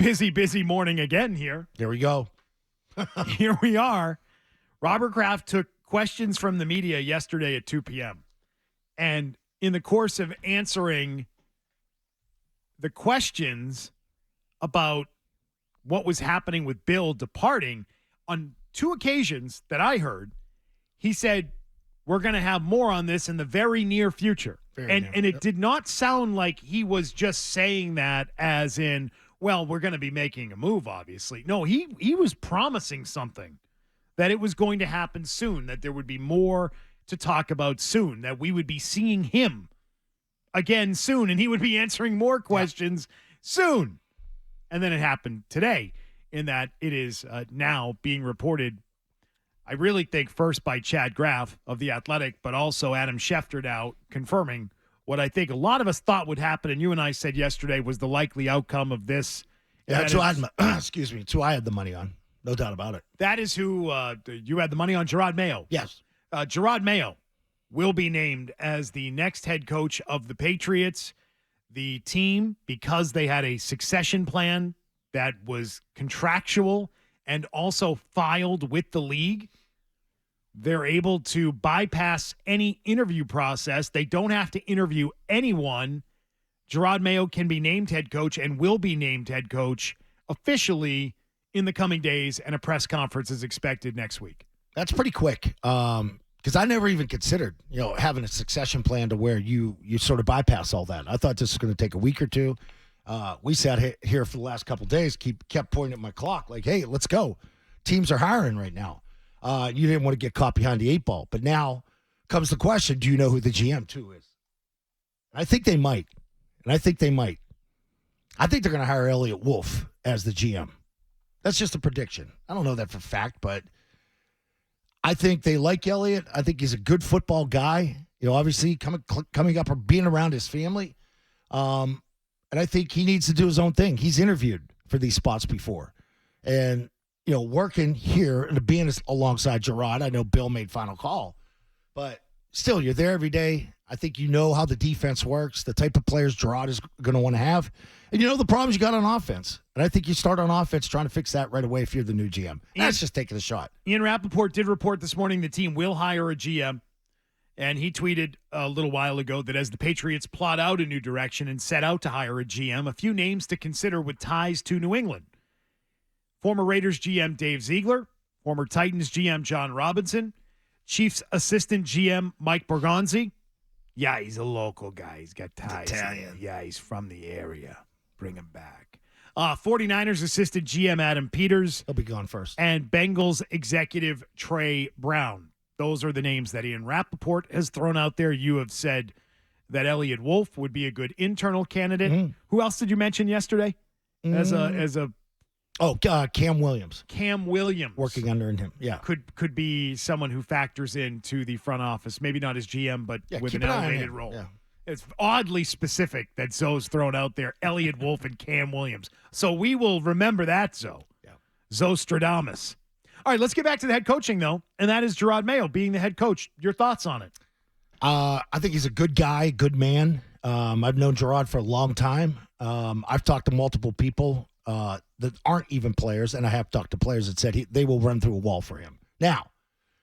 busy morning again here. There we go. Here we are. Robert Kraft took questions from the media yesterday at 2 p.m. And in the course of answering the questions about what was happening with Bill departing, on 2 occasions that I heard, he said, we're going to have more on this in the very near future. And it did not sound like he was just saying that as in, well, we're going to be making a move, obviously. No, he was promising something, that it was going to happen soon, that there would be more to talk about soon, that we would be seeing him again soon, and he would be answering more questions soon. And then it happened today, in that it is now being reported, I really think, first by Chad Graff of The Athletic, but also Adam Schefter now confirming what I think a lot of us thought would happen, and you and I said yesterday was the likely outcome of this. Yeah, that's who I had the money on. No doubt about it. That is who you had the money on, Jerod Mayo. Yes. Jerod Mayo will be named as the next head coach of the Patriots. The team, because they had a succession plan that was contractual and also filed with the league, they're able to bypass any interview process. They don't have to interview anyone. Jerod Mayo can be named head coach and will be named head coach officially in the coming days, and a press conference is expected next week. That's pretty quick, because I never even considered, having a succession plan to where you sort of bypass all that. I thought this was going to take a week or two. We sat here for the last couple of days, kept pointing at my clock like, hey, let's go. Teams are hiring right now. You didn't want to get caught behind the 8 ball. But now comes the question, do you know who the GM, too, is? I think they might. I think they're going to hire Elliot Wolf as the GM. That's just a prediction. I don't know that for fact, but I think they like Elliot. I think he's a good football guy. Obviously coming up or being around his family. And I think he needs to do his own thing. He's interviewed for these spots before. And, working here and being alongside Jerod, I know Bill made final call. But still, you're there every day. I think you know how the defense works, the type of players Jerod is going to want to have. And you know the problems you got on offense. And I think you start on offense trying to fix that right away if you're the new GM. That's just taking a shot. Ian Rappaport did report this morning the team will hire a GM. And he tweeted a little while ago that as the Patriots plot out a new direction and set out to hire a GM, a few names to consider with ties to New England. Former Raiders GM Dave Ziegler, former Titans GM John Robinson, Chiefs assistant GM Mike Bergonzi. Yeah, he's a local guy. He's got ties. Italian. Yeah, he's from the area. Bring him back. 49ers assistant GM Adam Peters. He'll be gone first. And Bengals executive Trey Brown. Those are the names that Ian Rappaport has thrown out there. You have said that Elliot Wolf would be a good internal candidate. Mm-hmm. Who else did you mention yesterday? Cam Williams. Cam Williams. Working under him, yeah. Could be someone who factors into the front office. Maybe not as GM, but with an elevated role. Yeah. It's oddly specific that Zoe's thrown out there. Elliot Wolf and Cam Williams. So we will remember that, Zoe. Yeah. Zoe Stradamus. All right, let's get back to the head coaching, though, and that is Jerod Mayo being the head coach. Your thoughts on it? I think he's a good guy, good man. I've known Jerod for a long time. I've talked to multiple people that aren't even players, and I have talked to players that said they will run through a wall for him. Now,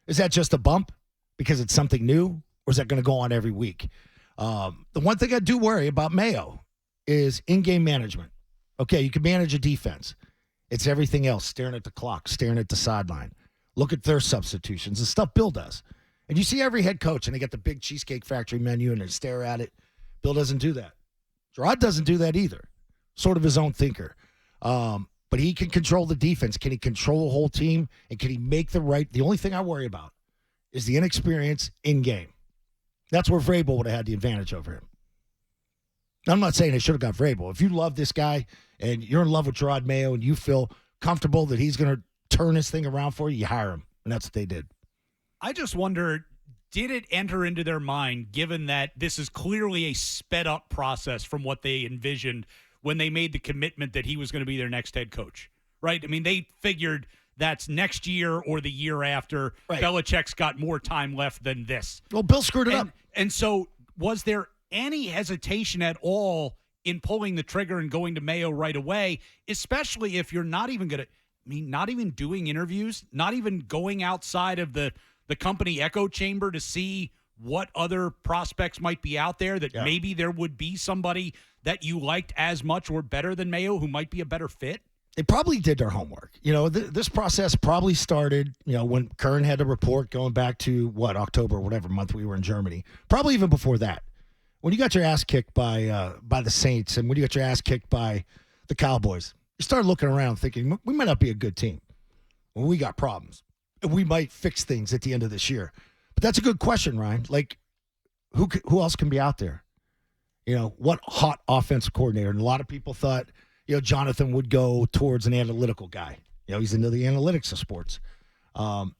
is that just a bump because it's something new, or is that going to go on every week? The one thing I do worry about Mayo is in-game management. Okay, you can manage a defense. It's everything else, staring at the clock, staring at the sideline. Look at their substitutions, the stuff Bill does. And you see every head coach, and they get the big Cheesecake Factory menu, and they stare at it. Bill doesn't do that. Jerod doesn't do that either. Sort of his own thinker. But he can control the defense. Can he control a whole team? And can he make the only thing I worry about is the inexperience in-game. That's where Vrabel would have had the advantage over him. I'm not saying they should have got Vrabel. If you love this guy and you're in love with Jerod Mayo and you feel comfortable that he's going to turn this thing around for you, you hire him. And that's what they did. I just wonder, did it enter into their mind, given that this is clearly a sped-up process from what they envisioned when they made the commitment that he was going to be their next head coach, right? I mean, they figured that's next year or the year after. Right. Belichick's got more time left than this. Well, Bill screwed it up. And so was there any hesitation at all in pulling the trigger and going to Mayo right away, especially if you're not even going to, not even doing interviews, not even going outside of the company echo chamber to see what other prospects might be out there, that maybe there would be somebody that you liked as much or better than Mayo who might be a better fit? They probably did their homework. This process probably started, when Kern had a report going back to, October, whatever month we were in Germany. Probably even before that. When you got your ass kicked by the Saints and when you got your ass kicked by the Cowboys, you started looking around thinking, we might not be a good team. Well, we got problems. We might fix things at the end of this year. But that's a good question, Ryan. Like, who else can be out there? What hot offensive coordinator? And a lot of people thought, Jonathan would go towards an analytical guy. He's into the analytics of sports.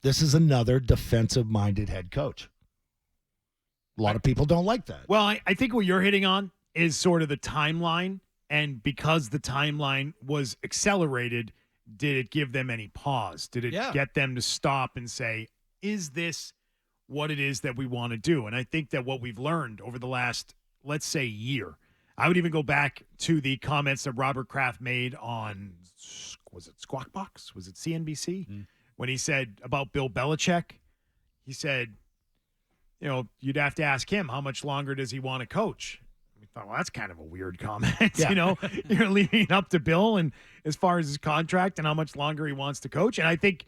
This is another defensive-minded head coach. A lot of people don't like that. Well, I think what you're hitting on is sort of the timeline. And because the timeline was accelerated, did it give them any pause? Did it get them to stop and say, is this what it is that we want to do? And I think that what we've learned over the last, let's say, year, I would even go back to the comments that Robert Kraft made on, was it Squawk Box? Was it CNBC? When he said about Bill Belichick, he said, you'd have to ask him, how much longer does he want to coach? We thought, well, that's kind of a weird comment. You're leaving it up to Bill and as far as his contract and how much longer he wants to coach. And I think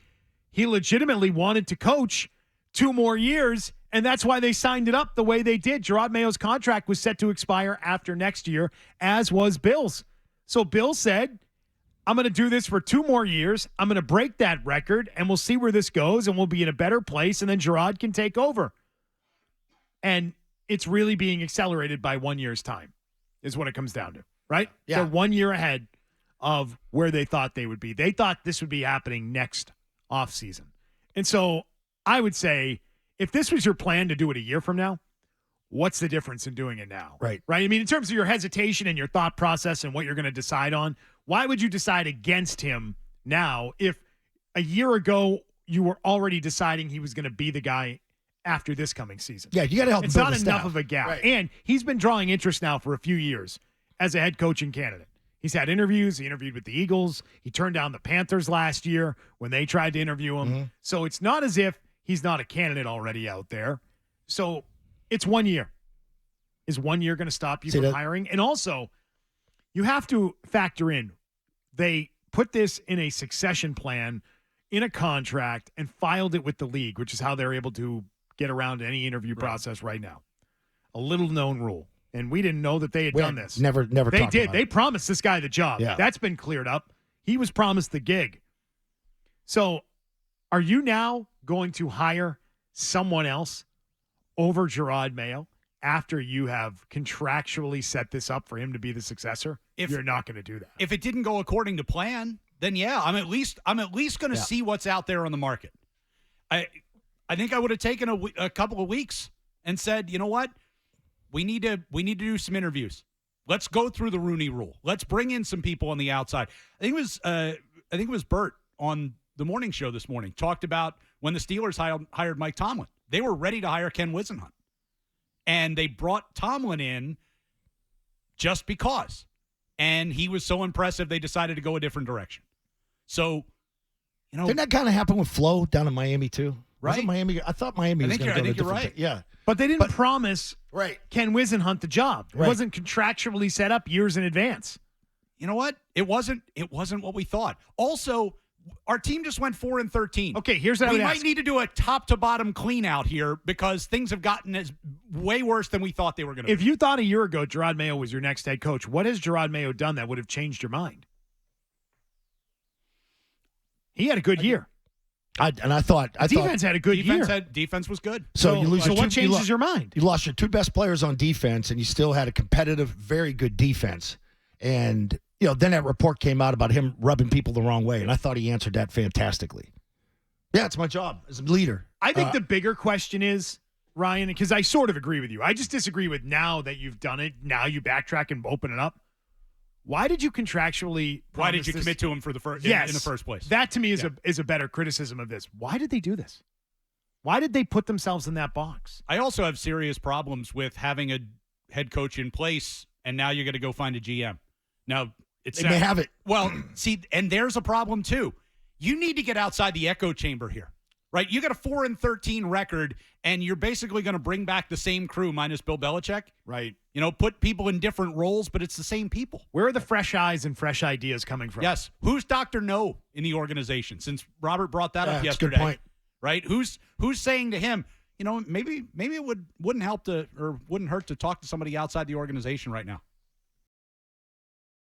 he legitimately wanted to coach 2 more years, and that's why they signed it up the way they did. Jerod Mayo's contract was set to expire after next year, as was Bill's. So Bill said, I'm going to do this for 2 more years. I'm going to break that record, and we'll see where this goes, and we'll be in a better place, and then Jerod can take over. And it's really being accelerated by 1 year's time is what it comes down to, right? Yeah. They're 1 year ahead of where they thought they would be. They thought this would be happening next offseason. And so I would say, if this was your plan to do it a year from now, what's the difference in doing it now? Right. I mean, in terms of your hesitation and your thought process and what you're going to decide on, why would you decide against him now if a year ago you were already deciding he was going to be the guy after this coming season? Yeah, you got to help It's build not the enough staff. of a gap. Right. And he's been drawing interest now for a few years as a head coaching candidate. He's had interviews. He interviewed with the Eagles. He turned down the Panthers last year when they tried to interview him. Mm-hmm. So it's not as if he's not a candidate already out there. So it's 1 year. Is 1 year going to stop you from hiring? And also, you have to factor in, they put this in a succession plan in a contract and filed it with the league, which is how they're able to get around any interview process right now. A little known rule. And we didn't know that they had done this. Never They talked did. about They it. promised this guy the job. Yeah. That's been cleared up. He was promised the gig. So are you now going to hire someone else over Jerod Mayo after you have contractually set this up for him to be the successor? You're not going to do that. If it didn't go according to plan, then I'm at least going to see what's out there on the market. I think I would have taken a couple of weeks and said, you know what? We need to do some interviews. Let's go through the Rooney Rule. Let's bring in some people on the outside. I think it was Bert on the morning show this morning talked about when the Steelers hired Mike Tomlin. They were ready to hire Ken Wisenhunt, and they brought Tomlin in just because. And he was so impressive, they decided to go a different direction. So, Didn't that kind of happen with Flo down in Miami too? Right. Was it Miami? I thought Miami was going to go to a different. right. Yeah. But they didn't promise Right. Ken Wisenhunt the job. It Right. wasn't contractually set up years in advance. You know what? It wasn't what we thought. Also, our team just went 4-13. Okay, here's what I we would might ask. need to do a top to bottom clean out here because things have gotten way worse than we thought they were going to. If you thought a year ago Jerod Mayo was your next head coach, what has Jerod Mayo done that would have changed your mind? He had a good year. I thought Defense had a good year. Defense was good. So you lose. So your what two- changes your mind? You lost your 2 best players on defense, and you still had a competitive, very good defense. And then that report came out about him rubbing people the wrong way, and I thought he answered that fantastically. Yeah, it's my job as a leader. I think the bigger question is, Ryan, because I sort of agree with you. I just disagree with now that you've done it. Now you backtrack and open it up. Why did you contractually? Why did you this? commit to him for the first Yes, in the first place? That to me is a better criticism of this. Why did they do this? Why did they put themselves in that box? I also have serious problems with having a head coach in place and now you're going to go find a GM. Now, They may have it. Well, see, and there's a problem too. You need to get outside the echo chamber here, right? You got a 4-13 record, and you're basically going to bring back the same crew minus Bill Belichick. Right. Put people in different roles, but it's the same people. Where are the fresh eyes and fresh ideas coming from? Yes. Who's Dr. No in the organization? Since Robert brought that up That's a yesterday. good point. Right? Who's saying to him, maybe it wouldn't hurt to talk to somebody outside the organization right now.